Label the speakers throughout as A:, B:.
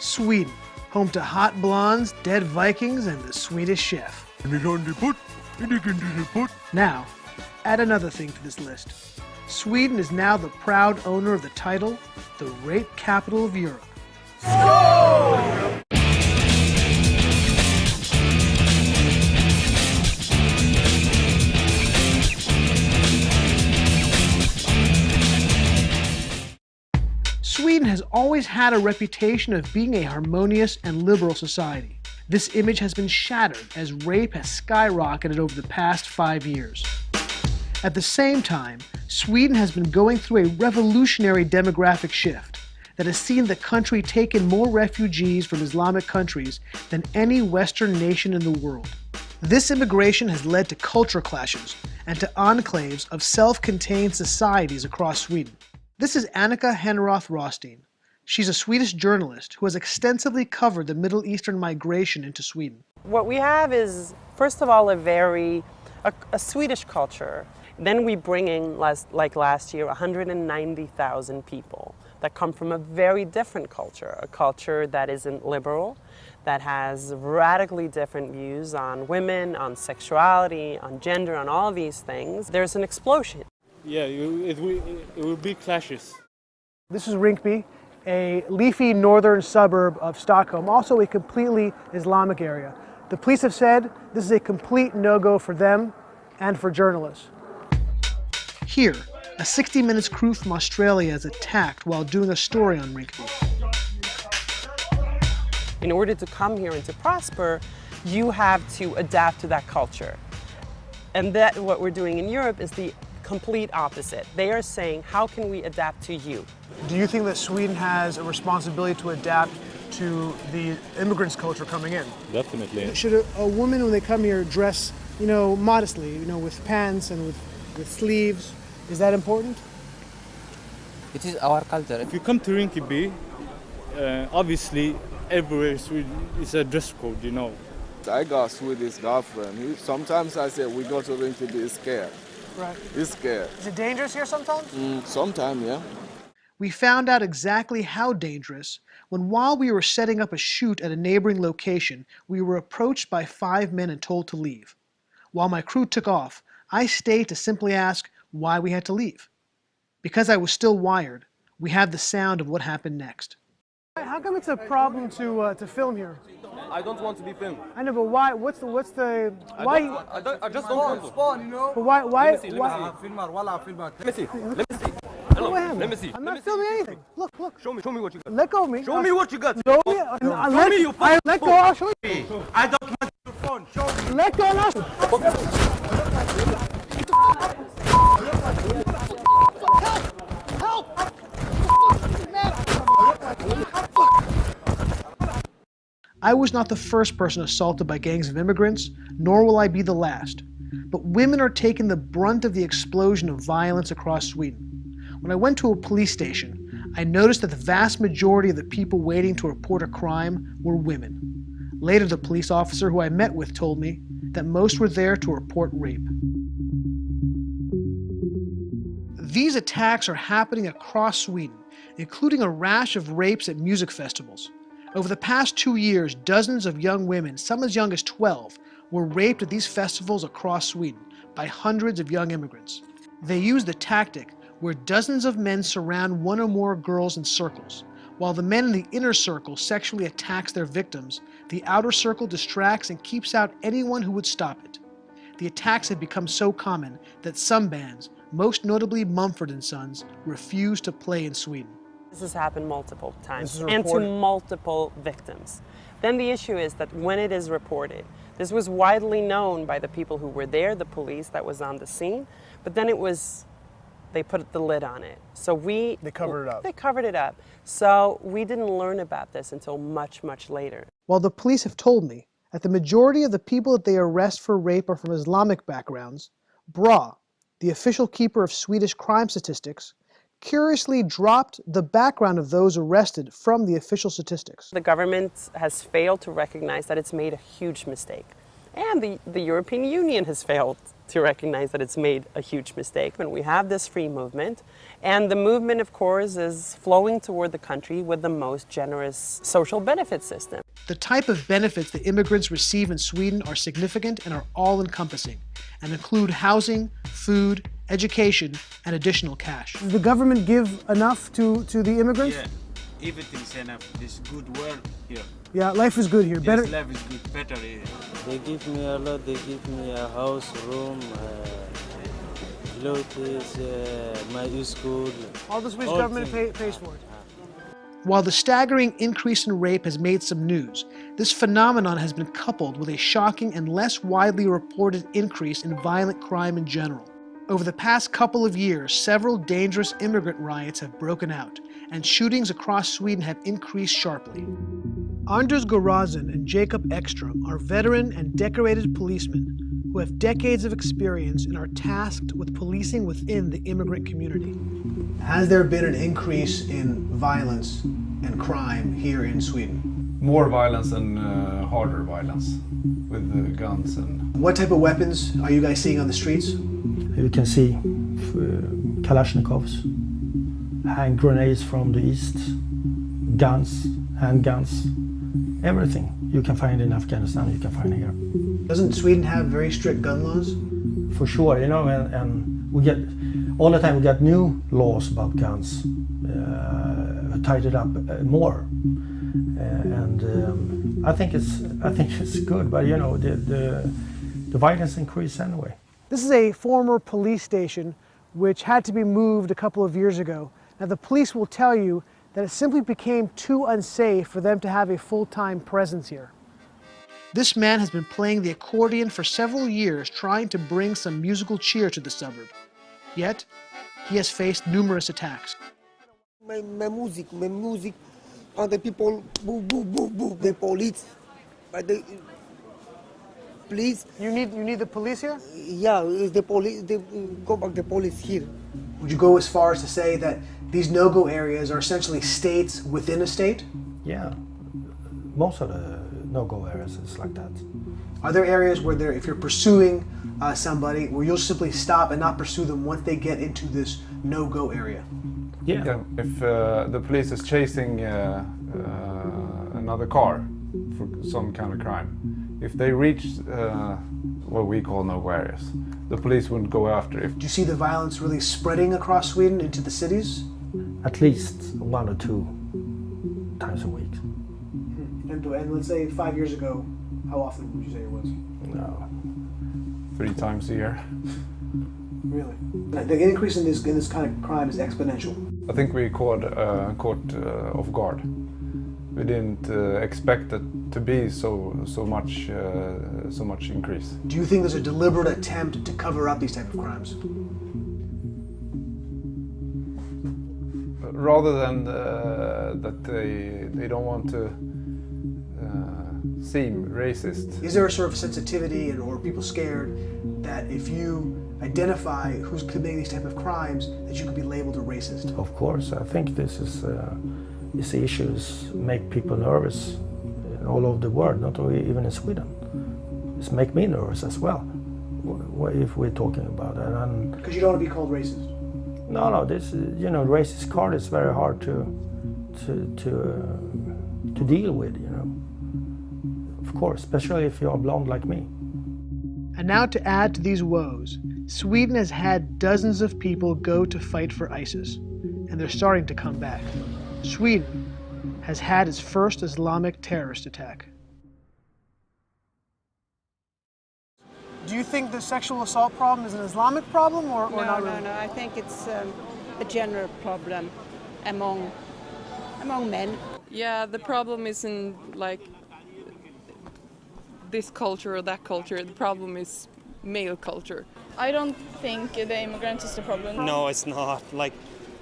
A: Sweden, home to hot blondes, dead Vikings, and the Swedish chef. Now, add another thing to this list. Sweden is now the proud owner of the title, the rape capital of Europe. Sweden has always had a reputation of being a harmonious and liberal society. This image has been shattered as rape has skyrocketed over the past 5 years. At the same time, Sweden has been going through a revolutionary demographic shift that has seen the country take in more refugees from Islamic countries than any Western nation in the world. This immigration has led to culture clashes and to enclaves of self-contained societies across Sweden. This is Annika Henroth Rothstein. She's a Swedish journalist who has extensively covered the Middle Eastern migration into Sweden.
B: What we have is, first of all, a Swedish culture. Then we bring in, like last year, 190,000 people that come from a very different culture, a culture that isn't liberal, that has radically different views on women, on sexuality, on gender, on all these things. There's an explosion.
C: Yeah, it will be clashes.
A: This is Rinkeby, a leafy northern suburb of Stockholm, also a completely Islamic area. The police have said this is a complete no-go for them and for journalists. Here, a 60 Minutes crew from Australia is attacked while doing a story on Rinkeby.
B: In order to come here and to prosper, you have to adapt to that culture. And that what we're doing in Europe is the complete opposite. They are saying, how can we adapt to you?
A: Do you think that Sweden has a responsibility to adapt to the immigrants' culture coming in?
C: Definitely.
A: Should a woman, when they come here, dress, modestly, with pants and with sleeves? Is that important?
D: It is our culture.
C: If you come to Rinkeby, obviously everywhere is a dress code,
E: I got a Swedish girlfriend. Sometimes I say we go to Rinkeby, he's scared.
A: Right.
E: He's scared.
A: Is it dangerous here sometimes?
E: Sometimes, yeah.
A: We found out exactly how dangerous when, while we were setting up a shoot at a neighboring location, we were approached by 5 men and told to leave. While my crew took off, I stayed to simply ask why we had to leave. Because I was still wired, we have the sound of what happened next. How come it's a problem to film here?
F: I don't want to be filmed.
A: I know, but why? What's the why?
F: I just don't want to.
A: Spawn, But why?
F: Let me see. Let me see.
A: I'm not filming anything. Look.
F: Show me what you got.
A: Let go of me.
F: Show me what you got.
A: Show me.
F: Show me your phone.
A: Let go. I'll show you.
F: I don't want your phone. Show me.
A: Let go now. I was not the first person assaulted by gangs of immigrants, nor will I be the last. But women are taking the brunt of the explosion of violence across Sweden. When I went to a police station, I noticed that the vast majority of the people waiting to report a crime were women. Later, the police officer who I met with told me that most were there to report rape. These attacks are happening across Sweden, including a rash of rapes at music festivals. Over the past 2 years, dozens of young women, some as young as 12, were raped at these festivals across Sweden by hundreds of young immigrants. They use the tactic where dozens of men surround one or more girls in circles. While the men in the inner circle sexually attacks their victims, the outer circle distracts and keeps out anyone who would stop it. The attacks have become so common that some bands, most notably Mumford & Sons, refuse to play in Sweden.
B: This has happened multiple times and to multiple victims. Then the issue is that when it is reported, this was widely known by the people who were there, the police that was on the scene, but then they put the lid on it. So they covered it up. They covered it up. So we didn't learn about this until much, much later.
A: While the police have told me that the majority of the people that they arrest for rape are from Islamic backgrounds, BRA, the official keeper of Swedish crime statistics, curiously dropped the background of those arrested from the official statistics.
B: The government has failed to recognize that it's made a huge mistake. And the European Union has failed to recognize that it's made a huge mistake. When we have this free movement, and the movement, of course, is flowing toward the country with the most generous social benefit system.
A: The type of benefits that immigrants receive in Sweden are significant and are all-encompassing, and include housing, food, education, and additional cash.
G: Does the government give enough to the immigrants?
H: Yeah, everything's enough. This good world here.
G: Yeah, life is good here. Better.
H: Yes, life is good, better here.
D: They give me a lot. They give me a house, room, clothes, my school.
G: All the Swedish
D: all
G: government
D: things.
G: pays for it.
A: While the staggering increase in rape has made some news, this phenomenon has been coupled with a shocking and less widely reported increase in violent crime in general. Over the past couple of years, several dangerous immigrant riots have broken out, and shootings across Sweden have increased sharply. Anders Gorazin and Jacob Ekström are veteran and decorated policemen who have decades of experience and are tasked with policing within the immigrant community. Has there been an increase in violence and crime here in Sweden?
I: More violence and harder violence with guns and...
A: What type of weapons are you guys seeing on the streets?
J: You can see Kalashnikovs, hand grenades from the east, guns, handguns, everything you can find in Afghanistan you can find here.
A: Doesn't Sweden have very strict gun laws?
J: For sure, you know, and we get, all the time we get new laws about guns, tied it up more. I think it's good, but you know, the violence increased anyway.
G: This is a former police station which had to be moved a couple of years ago. Now the police will tell you that it simply became too unsafe for them to have a full-time presence here. This man has been playing the accordion for several years, trying to bring some musical cheer to the suburb. Yet, he has faced numerous attacks.
K: My music, and the people, boo, boo, boo, boo, the police. But the police.
G: You need the police here?
K: Yeah, it's the police. They go back the police here.
A: Would you go as far as to say that these no-go areas are essentially states within a state?
J: Yeah, most of the no-go areas is like that.
A: Are there areas where if you're pursuing somebody, where you'll simply stop and not pursue them once they get into this no-go area?
J: Yeah.
I: If the police is chasing another car for some kind of crime, if they reach what we call no-go areas, the police wouldn't go after it.
A: Do you see the violence really spreading across Sweden into the cities?
J: At least 1 or 2 times a week.
A: And let's say 5 years ago, how often would you say it was?
J: No.
I: 3 times a year.
A: Really? The increase in this kind of crime is exponential.
I: I think we caught off guard. We didn't expect it to be so much increase.
A: Do you think there's a deliberate attempt to cover up these type of crimes?
I: Rather than that they don't want to seem racist.
A: Is there a sort of sensitivity or are people scared that if you identify who's committing these type of crimes, that you could be labeled a racist?
J: Of course, I think these issues make people nervous all over the world, not only even in Sweden. It's make me nervous as well, if we're talking about it.
A: Because you don't want to be called racist?
J: No, this, you know, racist card is very hard to deal with, you know. Of course, especially if you're blonde like me.
A: And now to add to these woes, Sweden has had dozens of people go to fight for ISIS, and they're starting to come back. Sweden has had its first Islamic terrorist attack. Do you think the sexual assault problem is an Islamic problem or not really?
L: No, I think it's a general problem among men.
M: Yeah, the problem isn't like this culture or that culture. The problem is male culture.
N: I don't think the immigrant is the problem.
O: No, it's not. Like,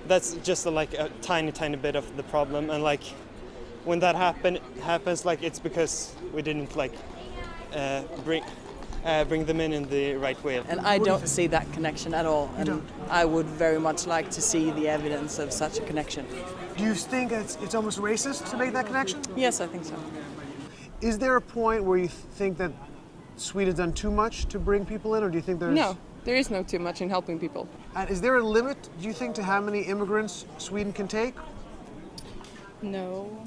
O: that's just like a tiny bit of the problem. And like, when that happens, like it's because we didn't like bring them in the right way.
P: And I don't see that connection at all. And I would very much like to see the evidence of such a connection.
G: Do you think it's almost racist to make that connection?
P: Yes, I think so.
G: Is there a point where you think that Sweden's done too much to bring people in, or do you think there's...
M: No, there is no too much in helping people.
G: And is there a limit, do you think, to how many immigrants Sweden can take?
N: No.